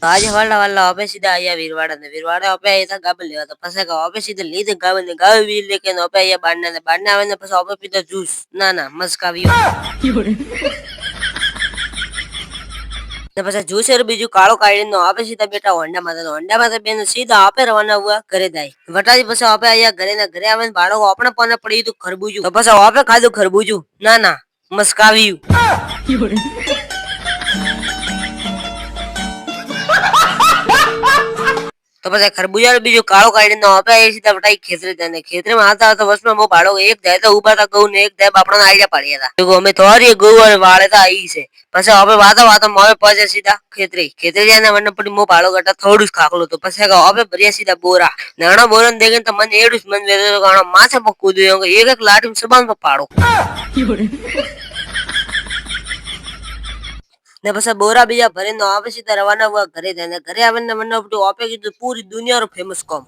આજે વાળા ઓપે સીધા આયા વીરવાડા ને વીરવાડા ઓપે આયા તા ગાબલ લેવા તો પછી ઓપે સીધા લીધે ગાબલ ને ગાવ વીર લેકે ઓપે આયા બારના આવે ને પછી ઓપે પીધા જ્યુસ ના મસ્કાવ્યો ને પછી જ્યુસર બીજું કાળો કાઢીને આપે સીધા બેટા હોન્ડામાં બેન સીધા આપે રવાના હુआ ઘરે જાય વટાજી પછી આપે આયા ઘરે આવે ને બાળકો આપણે પણ પડી તું ખરબૂજું તો પછી આપે ખાધું ખરબૂજું ના મસ્કાવ્યું તો પછી ખરબૂજા બીજું કાળો કાઢીને આપે સીધા વટાઈ ખેતરીમાં હતા વર્ષમાં બહુ બાળકો એક જાય તો ઉભા હતા ગૌ ને એક જાય બાપડા આઈડિયા પાડ્યા હતા અમે થોરી ગૌ અને વાળે તો આવી છે પછી હવે વાતો મોવે પહોંચે સીધા ખેતરી ને વન પડી મો બાળો કરતા થોડું જ ખાકલું તો પછી હવે ભર્યા સીધા બોરા નાના બોરા ને દેખીને તો મને એડું જ મન વેતો માથે પર કૂદ્યું એક લાઠી સબાન પર પાડો ને પછી બોરા બીજા ભરીને આવે સીધા રવાના હુआ ઘરે જાય ઘરે આવીને મને આપે કીધું પૂરી દુનિયાનું ફેમસ કોમ